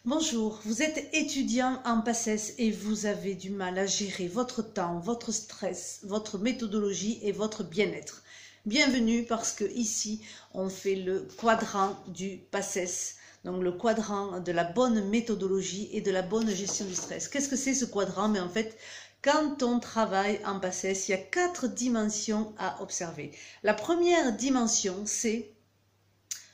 Bonjour, vous êtes étudiant en PACES et vous avez du mal à gérer votre temps, votre stress, votre méthodologie et votre bien-être. Bienvenue parce que ici on fait le quadrant du PACES, donc le quadrant de la bonne méthodologie et de la bonne gestion du stress. Qu'est-ce que c'est ce quadrant? Mais en fait, quand on travaille en PACES, il y a 4 dimensions à observer. La première dimension, c'est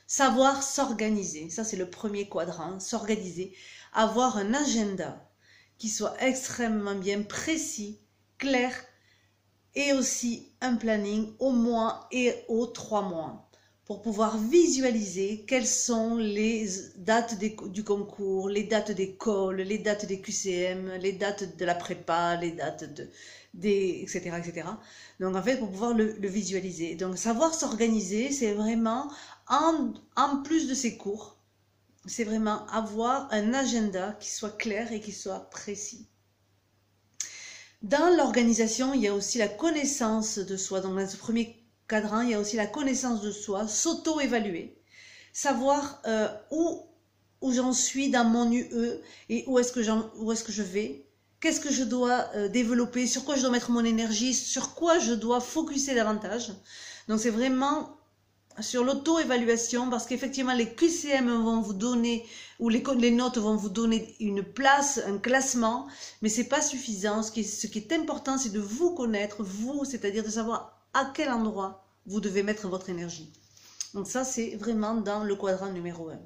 savoir s'organiser, ça c'est le premier quadrant, s'organiser, avoir un agenda qui soit extrêmement bien précis, clair, et aussi un planning au mois et aux 3 mois, pour pouvoir visualiser quelles sont les dates du concours, les dates d'école, les dates des QCM, les dates de la prépa, les dates etc., etc. Donc en fait, pour pouvoir le visualiser. Donc savoir s'organiser, c'est vraiment, en plus de ces cours, c'est vraiment avoir un agenda qui soit clair et qui soit précis. Dans l'organisation, il y a aussi la connaissance de soi. Donc dans ce premier cadran, il y a aussi la connaissance de soi, s'auto-évaluer, savoir où j'en suis dans mon UE et où est-ce que je vais, qu'est-ce que je dois développer, sur quoi je dois mettre mon énergie, sur quoi je dois focuser davantage. Donc c'est vraiment sur l'auto-évaluation, parce qu'effectivement les QCM vont vous donner, ou les notes vont vous donner une place, un classement, mais c'est pas suffisant. Ce qui est important, c'est de vous connaître, vous, c'est-à-dire de savoir à quel endroit vous devez mettre votre énergie. Donc ça, c'est vraiment dans le quadrant numéro 1.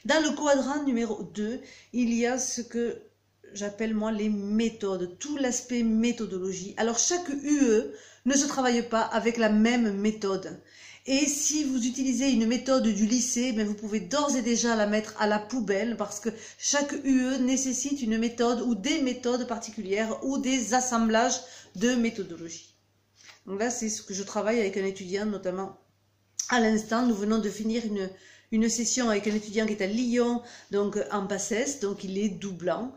Dans le quadrant numéro 2, il y a ce que j'appelle moi les méthodes, tout l'aspect méthodologie. Alors chaque UE ne se travaille pas avec la même méthode. Et si vous utilisez une méthode du lycée, ben vous pouvez d'ores et déjà la mettre à la poubelle, parce que chaque UE nécessite une méthode ou des méthodes particulières ou des assemblages de méthodologie. Donc là, c'est ce que je travaille avec un étudiant, notamment à l'instant. Nous venons de finir une session avec un étudiant qui est à Lyon, donc en PACES, donc il est doublant.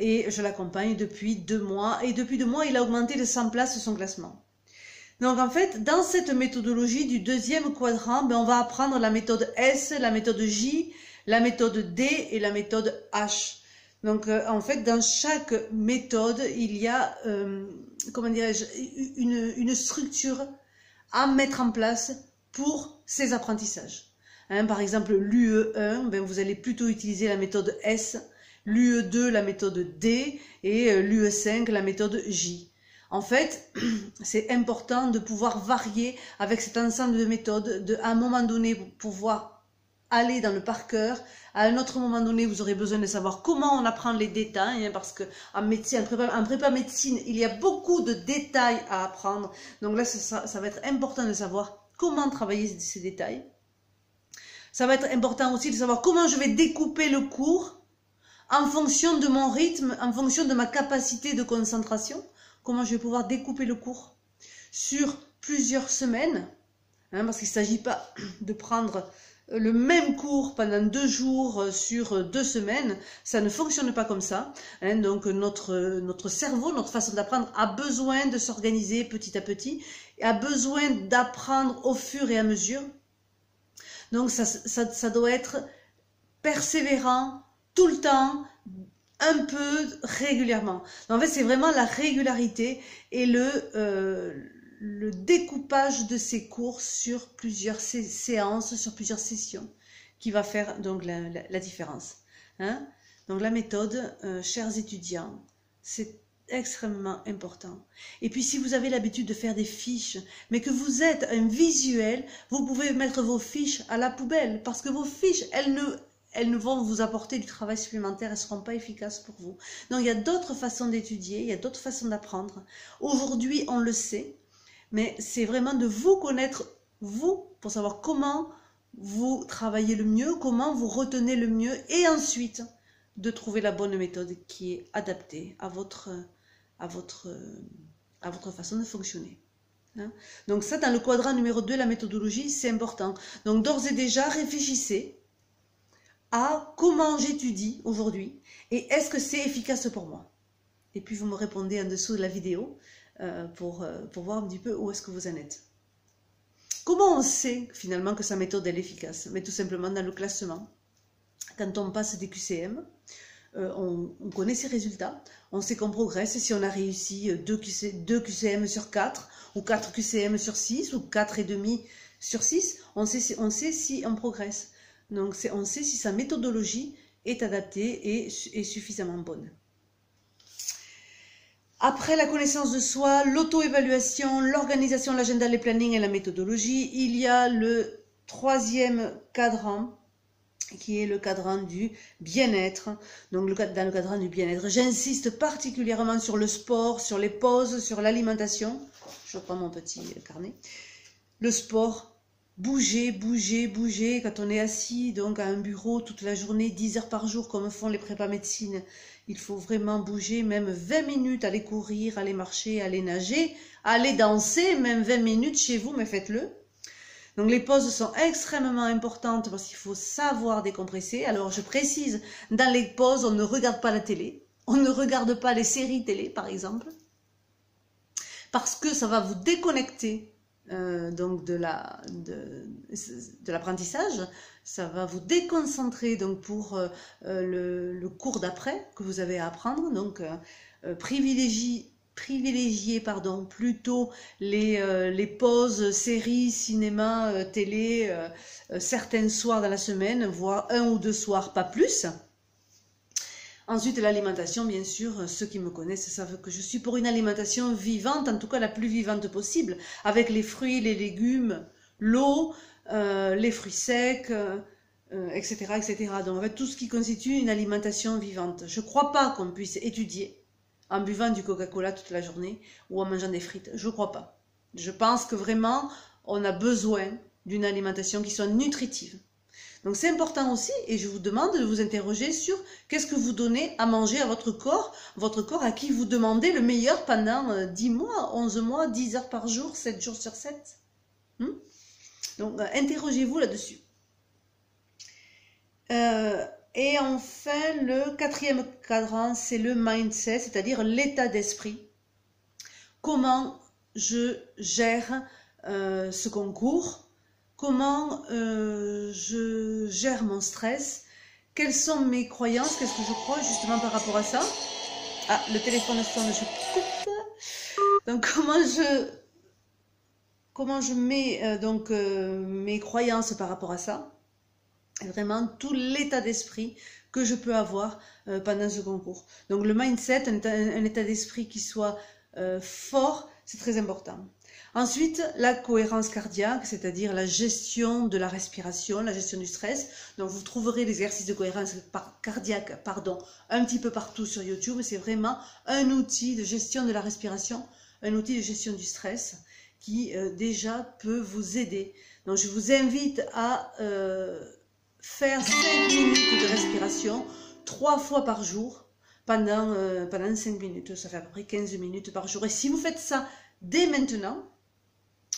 Et je l'accompagne depuis 2 mois. Et depuis 2 mois, il a augmenté de 100 places son classement. Donc en fait, dans cette méthodologie du deuxième quadrant, ben, on va apprendre la méthode S, la méthode J, la méthode D et la méthode H. Donc en fait, dans chaque méthode, il y a, comment dirais-je, une structure à mettre en place pour ces apprentissages. Hein, par exemple, l'UE1, ben, vous allez plutôt utiliser la méthode S, l'UE2, la méthode D, et l'UE5, la méthode J. En fait, c'est important de pouvoir varier avec cet ensemble de méthodes, à un moment donné, pouvoir aller dans le par cœur. À un autre moment donné, vous aurez besoin de savoir comment on apprend les détails, hein, parce qu'en médecine, en prépa médecine, il y a beaucoup de détails à apprendre. Donc là, ça va être important de savoir comment travailler ces détails. Ça va être important aussi de savoir comment je vais découper le cours en fonction de mon rythme, en fonction de ma capacité de concentration. Comment je vais pouvoir découper le cours sur plusieurs semaines, hein, parce qu'il ne s'agit pas de prendre le même cours pendant 2 jours sur 2 semaines, ça ne fonctionne pas comme ça. Hein, donc notre cerveau, notre façon d'apprendre a besoin de s'organiser petit à petit, et a besoin d'apprendre au fur et à mesure. Donc ça doit être persévérant tout le temps, un peu régulièrement. En fait, c'est vraiment la régularité et le découpage de ces cours sur plusieurs séances, sur plusieurs sessions, qui va faire donc la différence. Hein? Donc la méthode, chers étudiants, c'est extrêmement important. Et puis si vous avez l'habitude de faire des fiches, mais que vous êtes un visuel, vous pouvez mettre vos fiches à la poubelle, parce que vos fiches, elles ne vont vous apporter du travail supplémentaire, elles ne seront pas efficaces pour vous. Donc il y a d'autres façons d'étudier, il y a d'autres façons d'apprendre. Aujourd'hui, on le sait, mais c'est vraiment de vous connaître, vous, pour savoir comment vous travaillez le mieux, comment vous retenez le mieux, et ensuite de trouver la bonne méthode qui est adaptée à votre façon de fonctionner. Hein? Donc ça, dans le quadrant numéro 2, la méthodologie, c'est important. Donc d'ores et déjà, réfléchissez à comment j'étudie aujourd'hui et est-ce que c'est efficace pour moi. Et puis vous me répondez en dessous de la vidéo pour voir un petit peu où est-ce que vous en êtes. Comment on sait finalement que sa méthode est efficace? Mais tout simplement dans le classement. quand on passe des QCM, on connaît ses résultats, on sait qu'on progresse. Si on a réussi 2 QCM sur 4, ou 4 QCM sur 6, ou 4,5 sur 6, on sait si on progresse. Donc on sait si sa méthodologie est adaptée et suffisamment bonne. Après la connaissance de soi, l'auto-évaluation, l'organisation, l'agenda, les plannings et la méthodologie, il y a le 3e cadran, qui est le cadran du bien-être. Donc dans le cadran du bien-être, j'insiste particulièrement sur le sport, sur les pauses, sur l'alimentation. Je prends mon petit carnet. Le sport, bouger, bouger, bouger. Quand on est assis donc à un bureau toute la journée, 10 heures par jour, comme font les prépas médecine, il faut vraiment bouger, même 20 minutes, aller courir, aller marcher, aller nager, aller danser, même 20 minutes chez vous, mais faites-le. Donc les pauses sont extrêmement importantes parce qu'il faut savoir décompresser. Alors je précise, dans les pauses, on ne regarde pas la télé, on ne regarde pas les séries télé par exemple, parce que ça va vous déconnecter donc de l'apprentissage, ça va vous déconcentrer donc pour le cours d'après que vous avez à apprendre. Donc privilégiez plutôt les pauses, séries, cinéma, télé, certains soirs dans la semaine, voire 1 ou 2 soirs, pas plus. Ensuite, l'alimentation, bien sûr, ceux qui me connaissent savent que je suis pour une alimentation vivante, en tout cas la plus vivante possible, avec les fruits, les légumes, l'eau, les fruits secs, etc., etc. Donc, en fait, tout ce qui constitue une alimentation vivante. Je ne crois pas qu'on puisse étudier en buvant du Coca-Cola toute la journée ou en mangeant des frites. Je ne crois pas. Je pense que vraiment, on a besoin d'une alimentation qui soit nutritive. Donc c'est important aussi, et je vous demande de vous interroger sur qu'est-ce que vous donnez à manger à votre corps à qui vous demandez le meilleur pendant 10 mois, 11 mois, 10 heures par jour, 7 jours sur 7. Donc interrogez-vous là-dessus. Et enfin, le 4e cadran, c'est le mindset, c'est-à-dire l'état d'esprit. Comment je gère ce concours? Comment je gère mon stress? Quelles sont mes croyances? Qu'est-ce que je crois justement par rapport à ça? Ah, le téléphone sonne, je coupe. Donc comment je mets mes croyances par rapport à ça? Et vraiment tout l'état d'esprit que je peux avoir pendant ce concours. Donc le mindset, un état d'esprit qui soit fort, c'est très important. Ensuite, la cohérence cardiaque, c'est-à-dire la gestion de la respiration, la gestion du stress. Donc, vous trouverez les exercices de cohérence cardiaque un petit peu partout sur YouTube. C'est vraiment un outil de gestion de la respiration, un outil de gestion du stress qui déjà peut vous aider. Donc, je vous invite à faire 5 minutes de respiration 3 fois par jour pendant 5 minutes. Ça fait à peu près 15 minutes par jour. Et si vous faites ça dès maintenant,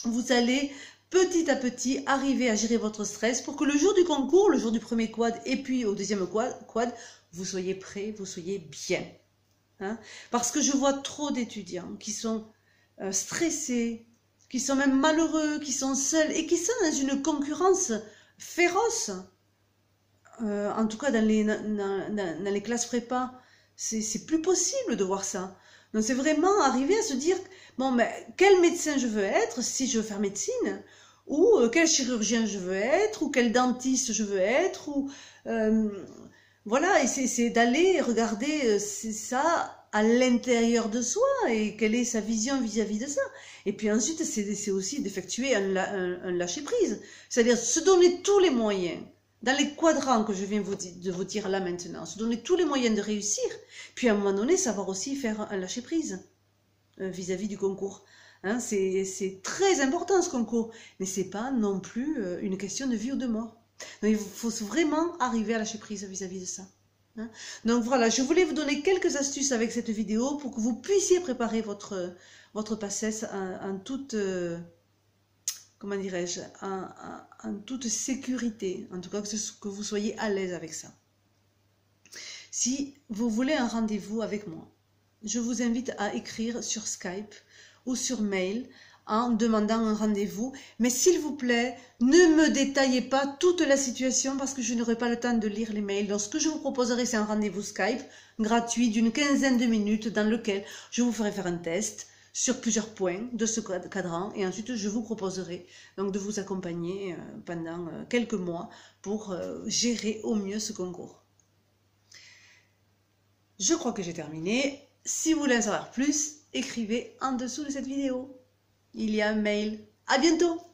vous allez petit à petit arriver à gérer votre stress pour que le jour du concours, le jour du premier quad et puis au deuxième quad, vous soyez prêts, vous soyez bien. Hein? Parce que je vois trop d'étudiants qui sont stressés, qui sont même malheureux, qui sont seuls et qui sont dans une concurrence féroce. En tout cas dans les classes prépa, c'est plus possible de voir ça. Donc c'est vraiment arriver à se dire, bon, mais quel médecin je veux être si je veux faire médecine, ou quel chirurgien je veux être, ou quel dentiste je veux être, ou voilà, et c'est d'aller regarder ça à l'intérieur de soi, et quelle est sa vision vis-à-vis de ça. Et puis ensuite, c'est aussi d'effectuer un lâcher-prise, c'est-à-dire se donner tous les moyens, dans les quadrants que je viens de vous dire là maintenant, se donner tous les moyens de réussir, puis à un moment donné, savoir aussi faire un lâcher-prise vis-à-vis du concours. Hein, c'est très important ce concours, mais c'est pas non plus une question de vie ou de mort. Donc, il faut vraiment arriver à lâcher prise vis-à-vis de ça. Hein. Donc voilà, je voulais vous donner quelques astuces avec cette vidéo pour que vous puissiez préparer votre PACES en toute... comment dirais-je, en toute sécurité, en tout cas que vous soyez à l'aise avec ça. Si vous voulez un rendez-vous avec moi, je vous invite à écrire sur Skype ou sur mail en demandant un rendez-vous. Mais s'il vous plaît, ne me détaillez pas toute la situation parce que je n'aurai pas le temps de lire les mails. Donc ce que je vous proposerai, c'est un rendez-vous Skype gratuit d'une quinzaine de minutes dans lequel je vous ferai faire un test sur plusieurs points de ce cadran et ensuite je vous proposerai donc de vous accompagner pendant quelques mois pour gérer au mieux ce concours. Je crois que j'ai terminé. Si vous voulez en savoir plus, écrivez en dessous de cette vidéo. Il y a un mail. À bientôt!